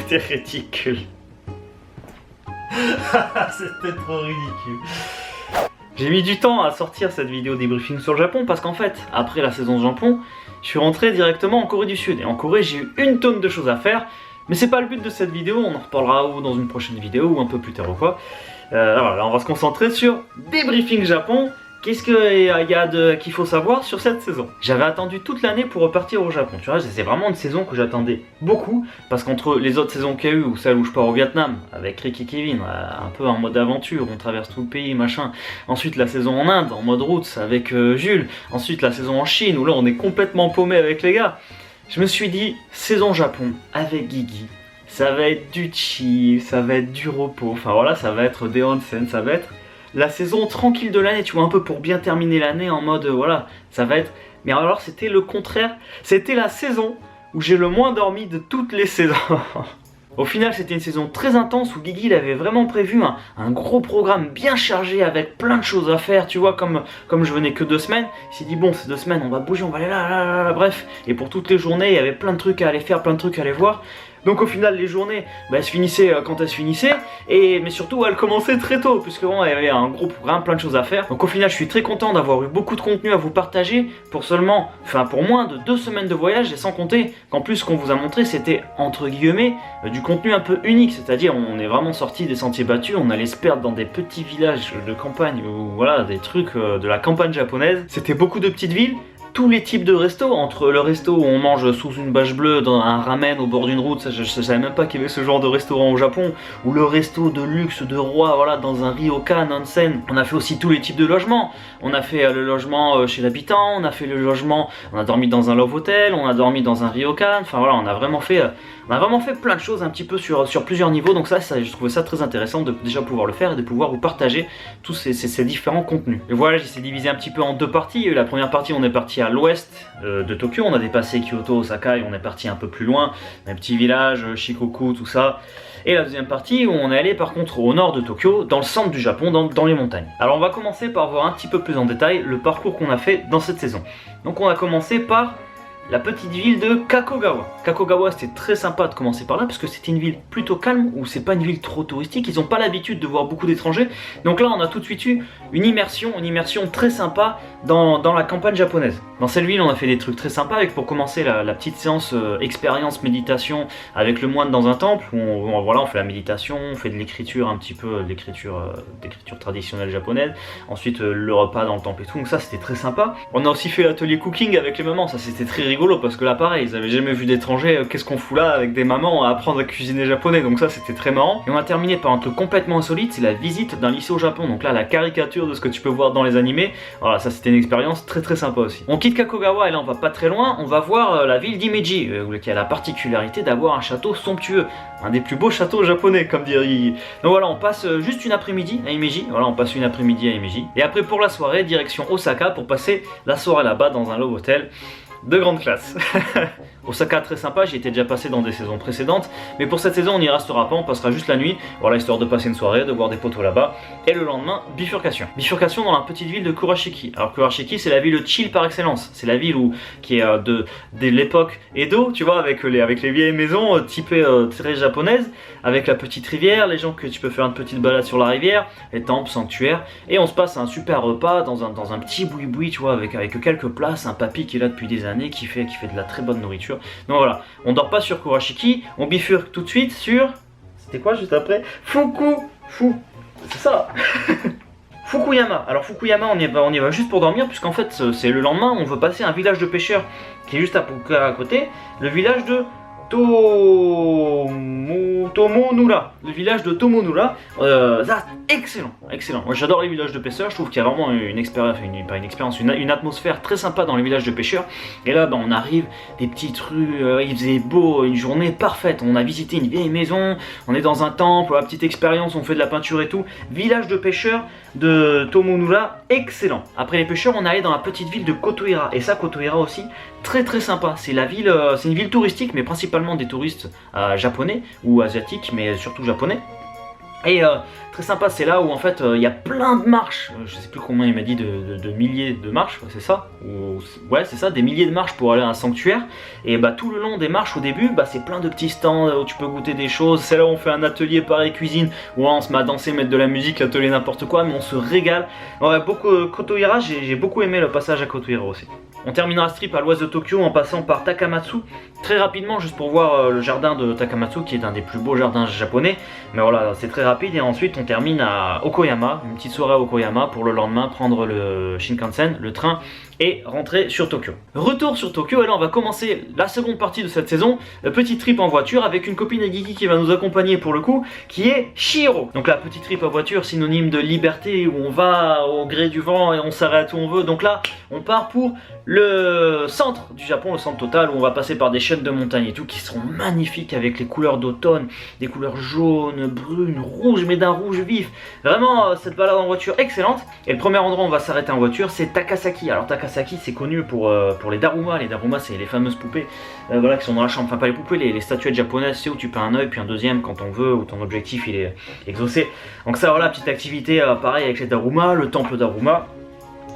C'était ridicule. C'était trop ridicule. J'ai mis du temps à sortir cette vidéo débriefing sur le Japon parce qu'en fait, après la saison de Japon, je suis rentré directement en Corée du Sud. Et en Corée, j'ai eu une tonne de choses à faire. Mais c'est pas le but de cette vidéo, on en reparlera ou dans une prochaine vidéo ou un peu plus tard ou quoi. Alors là, on va se concentrer sur débriefing Japon. Qu'est-ce qu'il faut savoir sur cette saison? J'avais attendu toute l'année pour repartir au Japon, tu vois, c'est vraiment une saison que j'attendais beaucoup, parce qu'entre les autres saisons qu'il y a eu, ou celle où je pars au Vietnam, avec Rick et Kevin, un peu en mode aventure, on traverse tout le pays, machin, ensuite la saison en Inde, en mode route, avec Jules, ensuite la saison en Chine, où là on est complètement paumé avec les gars, je me suis dit, saison Japon, avec Guigui, ça va être du chill, ça va être du repos, enfin voilà, ça va être des onsen, ça va être la saison tranquille de l'année, tu vois, un peu pour bien terminer l'année en mode, voilà, ça va être... Mais alors c'était le contraire, c'était la saison où j'ai le moins dormi de toutes les saisons. Au final, c'était une saison très intense où Guigui il avait vraiment prévu un gros programme bien chargé avec plein de choses à faire, tu vois, comme je venais que 2 semaines, il s'est dit bon, ces 2 semaines, on va bouger, on va aller là, bref. Et pour toutes les journées, il y avait plein de trucs à aller faire, plein de trucs à aller voir. Donc au final, les journées, elles se finissaient quand elles se finissaient, mais surtout elles commençaient très tôt, puisque bon, il y avait un gros programme, plein de choses à faire. Donc au final, je suis très content d'avoir eu beaucoup de contenu à vous partager pour pour moins de 2 semaines de voyage, et sans compter qu'en plus, ce qu'on vous a montré, c'était entre guillemets du contenu un peu unique, c'est-à-dire on est vraiment sorti des sentiers battus, on allait se perdre dans des petits villages de campagne, ou voilà, des trucs de la campagne japonaise. C'était beaucoup de petites villes. Tous les types de restos, entre le resto où on mange sous une bâche bleue dans un ramen au bord d'une route, ça, je savais même pas qu'il y avait ce genre de restaurant au Japon, ou le resto de luxe de roi, voilà, dans un ryokan onsen. On a fait aussi tous les types de logements. On a fait le logement chez l'habitant, on a fait le logement, on a dormi dans un love hotel, on a dormi dans un ryokan, enfin voilà, on a vraiment fait plein de choses un petit peu sur plusieurs niveaux, donc ça je trouvais ça très intéressant de déjà pouvoir le faire et de pouvoir vous partager tous ces différents contenus. Et voilà, j'ai divisé un petit peu en 2 parties. La première partie, on est parti à l'ouest de Tokyo, on a dépassé Kyoto, Osaka et on est parti un peu plus loin, un petit village, Shikoku, tout ça. Et la deuxième partie où on est allé par contre au nord de Tokyo, dans le centre du Japon, dans les montagnes. Alors on va commencer par voir un petit peu plus en détail le parcours qu'on a fait dans cette saison. Donc on a commencé par la petite ville de Kakogawa. Kakogawa, c'était très sympa de commencer par là parce que c'était une ville plutôt calme, où c'est pas une ville trop touristique, ils n'ont pas l'habitude de voir beaucoup d'étrangers. Donc là on a tout de suite eu une immersion très sympa dans la campagne japonaise. Dans cette ville on a fait des trucs très sympas, avec pour commencer la petite séance expérience méditation avec le moine dans un temple, où on fait la méditation, on fait de l'écriture un petit peu, d'écriture traditionnelle japonaise, ensuite le repas dans le temple et tout, donc ça c'était très sympa. On a aussi fait l'atelier cooking avec les mamans, ça c'était très rigolo parce que là pareil, ils avaient jamais vu d'étrangers, qu'est-ce qu'on fout là avec des mamans à apprendre à cuisiner japonais, donc ça c'était très marrant. Et on a terminé par un truc complètement insolite, c'est la visite d'un lycée au Japon, donc là la caricature de ce que tu peux voir dans les animés. Voilà, ça c'était une expérience très sympa aussi. On quitte Kakogawa et là on va pas très loin, on va voir la ville d'Imeji, qui a la particularité d'avoir un château somptueux, un des plus beaux châteaux japonais comme dirait. Donc voilà, on passe juste une après-midi à Imeji, et après pour la soirée, direction Osaka pour passer la soirée là-bas dans un love hotel de grande classe. Osaka très sympa, j'y étais déjà passé dans des saisons précédentes, mais pour cette saison on n'y restera pas, on passera juste la nuit, voilà, histoire de passer une soirée, de voir des potos là-bas, et le lendemain, bifurcation. Bifurcation dans la petite ville de Kurashiki. Alors Kurashiki c'est la ville chill par excellence, c'est la ville qui est de l'époque Edo, tu vois, avec les vieilles maisons typées très japonaises, avec la petite rivière, les gens que tu peux faire une petite balade sur la rivière, les temples, sanctuaires, et on se passe un super repas dans un petit boui-boui, tu vois, avec quelques places, un papy qui est là depuis des années, qui fait de la très bonne nourriture. Donc voilà, on dort pas sur Kurashiki, on bifurque tout de suite sur... C'était quoi juste après? C'est ça. Fukuyama. Alors Fukuyama, on y va juste pour dormir, puisqu'en fait c'est le lendemain, on veut passer un village de pêcheurs qui est juste à côté, le village de Tomonura, le village de Tomonura. Excellent. Moi j'adore les villages de pêcheurs, je trouve qu'il y a vraiment une atmosphère très sympa dans les villages de pêcheurs. Et là on arrive, des petites rues, il faisait beau, une journée parfaite, on a visité une vieille maison, on est dans un temple, la petite expérience, on fait de la peinture et tout. Village de pêcheurs de Tomonura, excellent. Après les pêcheurs, on est allé dans la petite ville de Kotohira, et ça Kotohira aussi, très sympa. C'est une ville touristique, mais principalement des touristes japonais ou asiatiques, mais surtout japonais. Et très sympa, c'est là où en fait il y a plein de marches, je sais plus combien il m'a dit de milliers de marches, c'est ça, ouais c'est ça, des milliers de marches pour aller à un sanctuaire. Et bah tout le long des marches au début, bah c'est plein de petits stands où tu peux goûter des choses. C'est là où on fait un atelier pareil cuisine, où on se met à danser, mettre de la musique, l'atelier n'importe quoi, mais on se régale. Ouais, beaucoup Kotohira, j'ai beaucoup aimé le passage à Kotohira aussi. On terminera ce trip à l'ouest de Tokyo en passant par Takamatsu, très rapidement juste pour voir le jardin de Takamatsu qui est un des plus beaux jardins japonais. Mais voilà, c'est très rapide et ensuite on termine à Okoyama, une petite soirée à Okoyama pour le lendemain prendre le Shinkansen, le train, et rentrer sur Tokyo. Retour sur Tokyo, et là on va commencer la seconde partie de cette saison, petit trip en voiture avec une copine à Guigui qui va nous accompagner pour le coup, qui est Chihiro. Donc là, petit trip en voiture, synonyme de liberté, où on va au gré du vent et on s'arrête où on veut. Donc là, on part pour le centre du Japon, le centre total, où on va passer par des chaînes de montagnes et tout, qui seront magnifiques avec les couleurs d'automne, des couleurs jaunes, brunes, rouges, mais d'un rouge vif. Vraiment, cette balade en voiture excellente. Et le premier endroit où on va s'arrêter en voiture, c'est Takasaki. Alors Takasaki, c'est connu pour les Daruma. Les Daruma, c'est les fameuses poupées voilà, qui sont dans la chambre. Enfin, pas les poupées, les statuettes japonaises, c'est où tu peux un œil puis un deuxième quand on veut, où ton objectif il est exaucé. Donc ça, voilà, petite activité pareil avec les Daruma, le temple Daruma.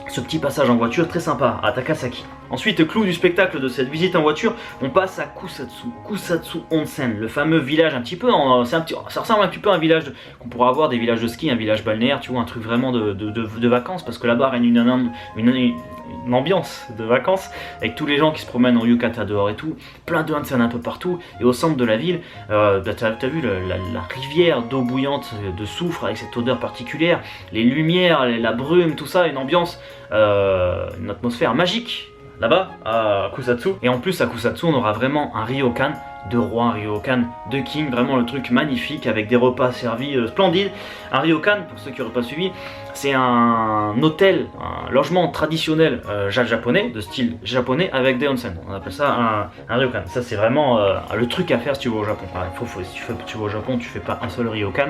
Ce petit passage en voiture très sympa à Takasaki. Ensuite, clou du spectacle de cette visite en voiture, on passe à Kusatsu Onsen, le fameux village un petit peu, ça ressemble un petit peu à un village qu'on pourra avoir, des villages de ski, un village balnéaire, tu vois, un truc vraiment de vacances, parce que là-bas règne une ambiance de vacances, avec tous les gens qui se promènent en yukata dehors et tout, plein de onsen un peu partout, et au centre de la ville, t'as vu la rivière d'eau bouillante de soufre avec cette odeur particulière, les lumières, la brume, tout ça, une ambiance, une atmosphère magique. Là-bas, à Kusatsu. Et en plus, à Kusatsu, on aura vraiment un ryokan de roi, un ryokan de king, vraiment le truc magnifique avec des repas servis splendides. Un ryokan, pour ceux qui n'auraient pas suivi, c'est un hôtel, un logement traditionnel japonais, de style japonais, avec des onsen. On appelle ça un ryokan. Ça, c'est vraiment le truc à faire si tu vas au Japon. Enfin, si tu vas au Japon, tu fais pas un seul ryokan.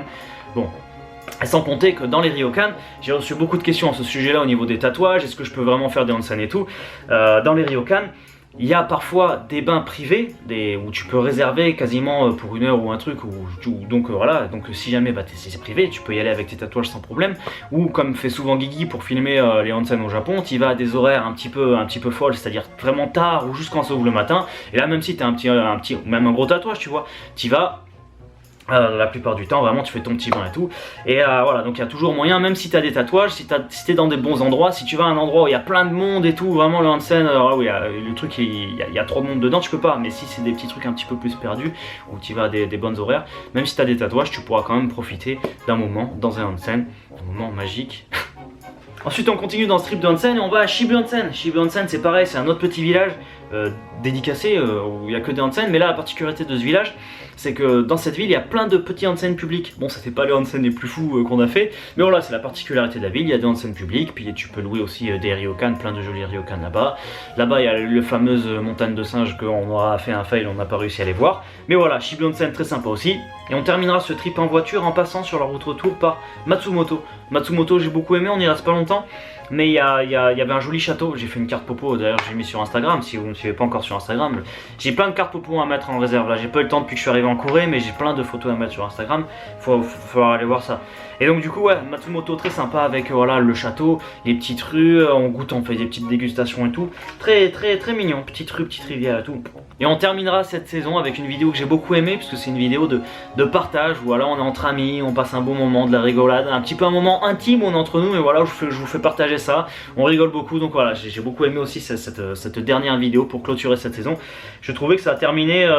Bon. Et sans compter que dans les ryokan, j'ai reçu beaucoup de questions à ce sujet-là au niveau des tatouages, est-ce que je peux vraiment faire des onsen et tout. Dans les ryokan, il y a parfois des bains privés, où tu peux réserver quasiment pour une heure ou un truc, donc voilà, donc si jamais c'est privé, tu peux y aller avec tes tatouages sans problème, ou comme fait souvent Guigui pour filmer les onsen au Japon, tu y vas à des horaires un petit peu folles, c'est-à-dire vraiment tard ou juste quand ça ouvre le matin, et là même si tu as un petit, même un gros tatouage, tu vois, tu y vas. La plupart du temps, vraiment, tu fais ton petit bain et tout. Et voilà, donc il y a toujours moyen, même si tu as des tatouages, si t'es dans des bons endroits, si tu vas à un endroit où il y a plein de monde et tout, vraiment le onsen, où le truc, il y a trop de monde dedans, tu peux pas. Mais si c'est des petits trucs un petit peu plus perdus, où tu vas à des bonnes horaires, même si tu as des tatouages, tu pourras quand même profiter d'un moment dans un onsen, un moment magique. Ensuite, on continue dans ce trip de onsen et on va à Shibu Onsen. Shibu Onsen, c'est pareil, c'est un autre petit village dédicacé où il n'y a que des onsen. Mais là, la particularité de ce village, c'est que dans cette ville, il y a plein de petits onsen publics. Bon, ça fait pas les onsen les plus fous qu'on a fait, mais voilà, c'est la particularité de la ville. Il y a des onsen publics, puis tu peux louer aussi des ryokan, plein de jolis ryokan là-bas. Là-bas, il y a le fameuse montagne de singes qu'on aura fait un fail, on n'a pas réussi à aller voir. Mais voilà, Shibu Onsen, très sympa aussi. Et on terminera ce trip en voiture en passant sur la route retour par Matsumoto. Matsumoto, j'ai beaucoup aimé, on y reste pas longtemps. Mais il y avait un joli château, j'ai fait une carte popo, d'ailleurs j'ai mis sur Instagram, si vous ne me suivez pas encore sur Instagram. J'ai plein de cartes popo à mettre en réserve là, j'ai pas eu le temps depuis que je suis arrivé en Corée, mais j'ai plein de photos à mettre sur Instagram, faut aller voir ça. Et donc du coup ouais, Matsumoto très sympa avec voilà le château, les petites rues, on goûte, on fait des petites dégustations et tout. Très mignon, petite rue, petite rivière et tout. Et on terminera cette saison avec une vidéo que j'ai beaucoup aimée, puisque c'est une vidéo de partage, où voilà on est entre amis, on passe un bon moment, de la rigolade, un petit peu un moment intime on est entre nous, mais voilà je vous fais partager ça, on rigole beaucoup, donc voilà j'ai beaucoup aimé aussi cette dernière vidéo pour clôturer cette saison. Je trouvais que ça a terminé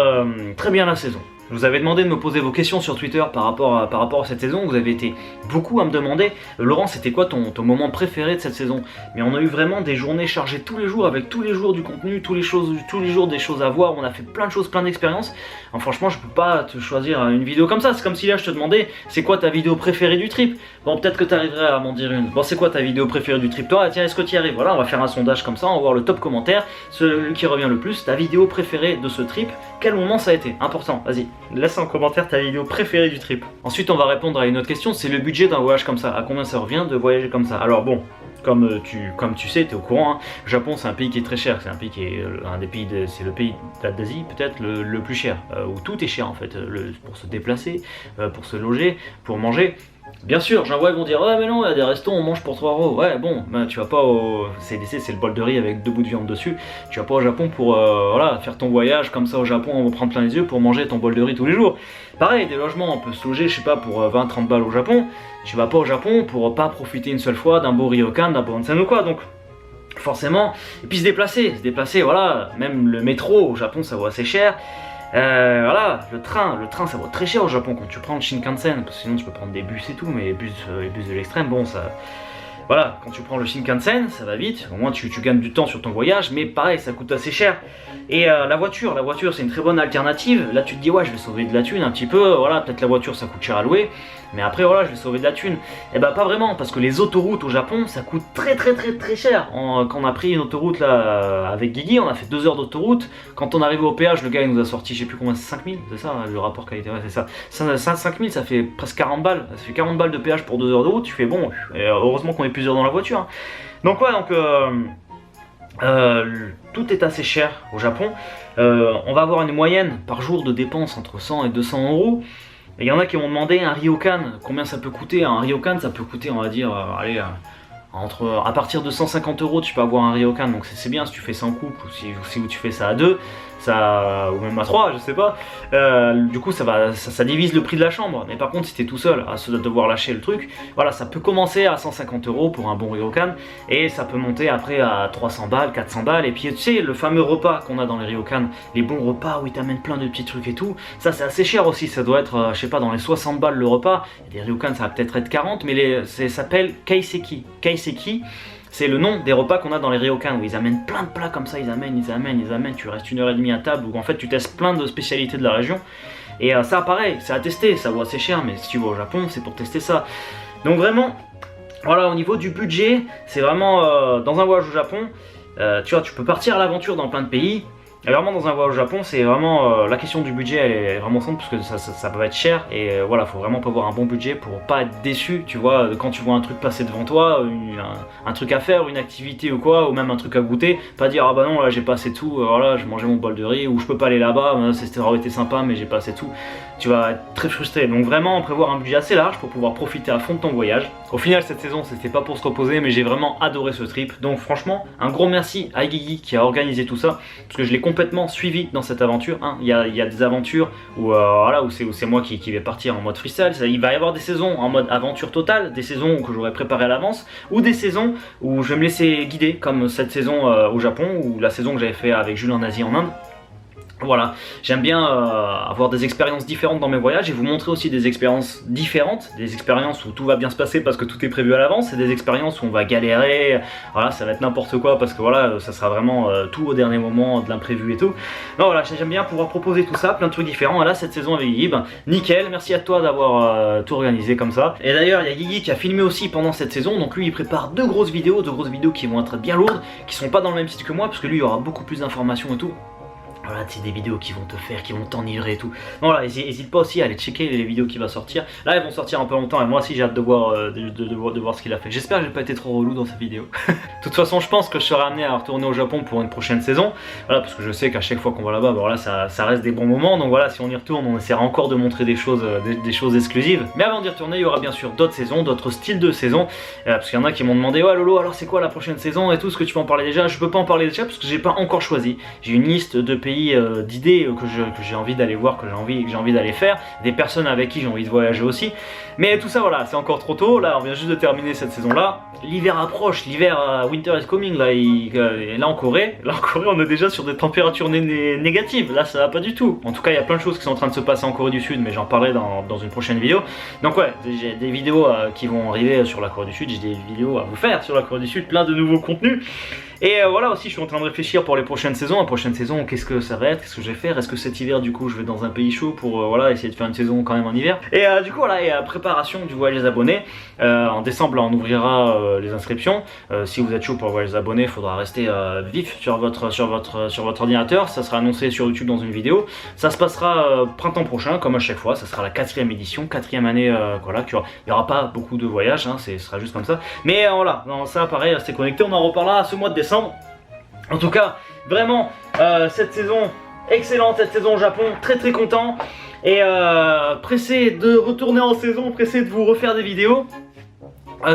très bien la saison. Je vous avais demandé de me poser vos questions sur Twitter par rapport à cette saison. Vous avez été beaucoup à me demander, Laurent, c'était quoi ton moment préféré de cette saison? Mais on a eu vraiment des journées chargées tous les jours, avec tous les jours du contenu, tous les jours des choses à voir. On a fait plein de choses, plein d'expériences. Franchement, je peux pas te choisir une vidéo comme ça. C'est comme si là je te demandais, c'est quoi ta vidéo préférée du trip? Bon, peut-être que tu arriverais à m'en dire une. Bon, c'est quoi ta vidéo préférée du trip? Toi, tiens, est-ce que tu y arrives? Voilà, on va faire un sondage comme ça, on va voir le top commentaire, celui qui revient le plus, ta vidéo préférée de ce trip. Quel moment ça a été? Important, vas-y. Laisse en commentaire ta vidéo préférée du trip. Ensuite, on va répondre à une autre question, c'est le budget d'un voyage comme ça. À combien ça revient de voyager comme ça? Alors bon, comme tu sais, tu es au courant, hein, le Japon c'est un pays qui est très cher, c'est un pays qui est c'est le pays d'Asie peut-être le plus cher, où tout est cher en fait, pour se déplacer, pour se loger, pour manger. Bien sûr, j'en vois, ils vont dire ouais mais non, il y a des restos, on mange pour 3 euros. Ouais bon, ben, tu vas pas au CDC, c'est le bol de riz avec 2 bouts de viande dessus. Tu vas pas au Japon pour voilà, faire ton voyage comme ça au Japon, on va prendre plein les yeux pour manger ton bol de riz tous les jours. Pareil, des logements, on peut se loger, je sais pas, pour 20-30 balles au Japon. Tu vas pas au Japon pour pas profiter une seule fois d'un beau ryokan, d'un beau onsen ou quoi. Donc forcément, et puis se déplacer, voilà, même le métro au Japon ça vaut assez cher. Voilà, le train ça vaut très cher au Japon quand tu prends le Shinkansen, parce que sinon tu peux prendre des bus et tout, mais les bus de l'extrême, bon ça... Voilà, quand tu prends le Shinkansen, ça va vite, au moins tu gagnes du temps sur ton voyage, mais pareil, ça coûte assez cher. Et la voiture c'est une très bonne alternative. Là tu te dis ouais, je vais sauver de la thune un petit peu, voilà, peut-être la voiture ça coûte cher à louer, mais après voilà, je vais sauver de la thune. Et bah pas vraiment, parce que les autoroutes au Japon, ça coûte très cher. Quand on a pris une autoroute là avec Guigui, on a fait 2 heures d'autoroute. Quand on est arrivé au péage, le gars il nous a sorti, je sais plus combien, 5000, c'est ça le rapport qualité, ouais c'est ça. 5000, ça fait presque 40 balles, ça fait 40 balles de péage pour 2 heures de route, tu fais bon, et heureusement qu'on est plusieurs dans la voiture. Hein. Donc ouais, tout est assez cher au Japon. On va avoir une moyenne par jour de dépenses entre 100 et 200 euros. Et il y en a qui m'ont demandé un ryokan, combien ça peut coûter. Un ryokan ça peut coûter, on va dire, allez, à partir de 150 euros tu peux avoir un ryokan. Donc c'est bien si tu fais ça en couple ou si tu fais ça à 2. Ou même à 3, je sais pas. Du coup ça divise le prix de la chambre. Mais par contre si t'es tout seul à devoir lâcher le truc, voilà, ça peut commencer à 150 euros pour un bon ryokan, et ça peut monter après à 300 balles, 400 balles. Et puis tu sais, le fameux repas qu'on a dans les ryokan, les bons repas où ils t'amènent plein de petits trucs et tout, ça c'est assez cher aussi, ça doit être je sais pas, dans les 60 balles le repas. Il y a des ryokan ça va peut-être être 40, mais ça s'appelle kaiseki. Kaiseki, c'est le nom des repas qu'on a dans les ryokan, où ils amènent plein de plats comme ça, ils amènent, tu restes 1h30 à table, où en fait tu testes plein de spécialités de la région. Et ça pareil, c'est à tester, ça vaut assez cher, mais si tu vas au Japon, c'est pour tester ça. Donc vraiment, voilà, au niveau du budget, c'est vraiment, dans un voyage au Japon, tu vois, tu peux partir à l'aventure dans plein de pays. Et vraiment dans un voyage au Japon, c'est vraiment la question du budget, elle est vraiment simple, parce que ça peut être cher, et voilà, faut vraiment pas avoir un bon budget pour pas être déçu, tu vois, quand tu vois un truc passer devant toi, un truc à faire, une activité ou quoi, ou même un truc à goûter, pas dire ah bah non là j'ai pas assez tout, voilà, j'ai mangé mon bol de riz, ou je peux pas aller là-bas, ça aurait été sympa mais j'ai pas assez tout, tu vas être très frustré. Donc vraiment prévoir un budget assez large pour pouvoir profiter à fond de ton voyage. Au final cette saison c'était pas pour se reposer, mais j'ai vraiment adoré ce trip, donc franchement un gros merci à Guigui qui a organisé tout ça, parce que je l'ai complètement suivi dans cette aventure. Hein. Il y a des aventures où, voilà, où c'est moi qui vais partir en mode freestyle. Il va y avoir des saisons en mode aventure totale, des saisons que j'aurais préparé à l'avance, ou des saisons où je vais me laisser guider, comme cette saison au Japon, ou la saison que j'avais fait avec Jules en Asie en Inde. Voilà, j'aime bien avoir des expériences différentes dans mes voyages et vous montrer aussi des expériences différentes, des expériences où tout va bien se passer parce que tout est prévu à l'avance, et des expériences où on va galérer, voilà, ça va être n'importe quoi parce que voilà, ça sera vraiment tout au dernier moment, de l'imprévu et tout. Non voilà, j'aime bien pouvoir proposer tout ça, plein de trucs différents, et là cette saison avec Guigui, ben, nickel, merci à toi d'avoir tout organisé comme ça. Et d'ailleurs il y a Guigui qui a filmé aussi pendant cette saison, donc lui il prépare deux grosses vidéos qui vont être bien lourdes, qui sont pas dans le même site que moi, parce que lui il y aura beaucoup plus d'informations et tout. Voilà, c'est des vidéos qui vont te faire, qui vont t'enivrer et tout. Non, voilà, n'hésite pas aussi à aller checker les vidéos qui vont sortir. Là, elles vont sortir un peu longtemps, et moi aussi j'ai hâte de voir, de voir ce qu'il a fait. J'espère que j'ai pas été trop relou dans cette vidéo. De toute façon, je pense que je serai amené à retourner au Japon pour une prochaine saison. Voilà, parce que je sais qu'à chaque fois qu'on va là-bas, voilà, ça reste des bons moments. Donc voilà, si on y retourne, on essaiera encore de montrer des choses exclusives. Mais avant d'y retourner, il y aura bien sûr d'autres saisons, d'autres styles de saison. Parce qu'il y en a qui m'ont demandé, ouais Lolo, alors c'est quoi la prochaine saison et tout, ce que tu peux en parler déjà. Je peux pas en parler déjà parce que j'ai pas encore choisi. J'ai une liste de pays, d'idées que j'ai envie d'aller voir, que j'ai envie d'aller faire, des personnes avec qui j'ai envie de voyager aussi. Mais tout ça voilà, c'est encore trop tôt. Là on vient juste de terminer cette saison là. L'hiver approche, l'hiver winter is coming là, et là en Corée on est déjà sur des températures négatives. Là ça va pas du tout. En tout cas il y a plein de choses qui sont en train de se passer en Corée du Sud, mais j'en parlerai dans une prochaine vidéo. Donc ouais, j'ai des vidéos qui vont arriver sur la Corée du Sud, j'ai des vidéos à vous faire sur la Corée du Sud, plein de nouveaux contenus. Et voilà aussi, je suis en train de réfléchir pour les prochaines saisons. La prochaine saison, qu'est-ce que ça va être, qu'est-ce que je vais faire, est-ce que cet hiver du coup je vais dans un pays chaud pour voilà, essayer de faire une saison quand même en hiver. Et du coup voilà, et préparation du voyage des abonnés. En décembre là, on ouvrira les inscriptions. Si vous êtes chaud pour le voyage des abonnés, il faudra rester vif sur votre ordinateur. Ça sera annoncé sur YouTube dans une vidéo. Ça se passera printemps prochain, comme à chaque fois. Ça sera la 4e édition, 4e année. Voilà, il n'y aura pas beaucoup de voyages, hein, ce sera juste comme ça. Mais voilà, non, ça pareil, restez connectés. On en reparlera ce mois de décembre. En tout cas, vraiment, cette saison excellente, cette saison au Japon, très très content. Et pressé de retourner en saison, pressé de vous refaire des vidéos.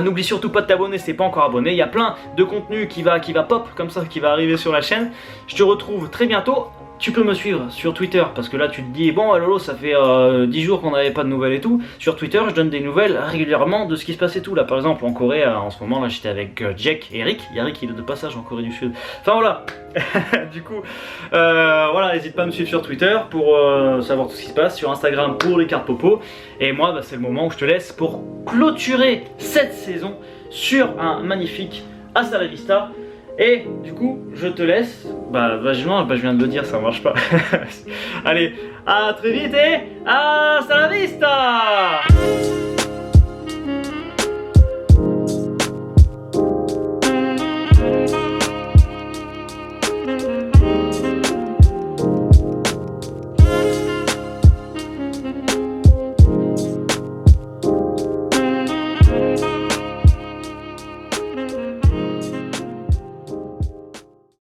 N'oublie surtout pas de t'abonner si t'es pas encore abonné. Il y a plein de contenu qui va pop comme ça, qui va arriver sur la chaîne. Je te retrouve très bientôt. Tu peux me suivre sur Twitter parce que là tu te dis bon Lolo, ça fait 10 jours qu'on n'avait pas de nouvelles et tout. Sur Twitter je donne des nouvelles régulièrement de ce qui se passe et tout. Là par exemple en Corée en ce moment là j'étais avec Jack et Eric. Eric il est de passage en Corée du Sud. Enfin voilà. Du coup voilà, n'hésite pas à me suivre sur Twitter pour savoir tout ce qui se passe. Sur Instagram pour les cartes popo. Et moi bah, c'est le moment où je te laisse pour clôturer cette saison sur un magnifique Hasta la vista. Et du coup, je te laisse. Je viens de le dire, ça marche pas. Allez, à très vite et hasta la vista!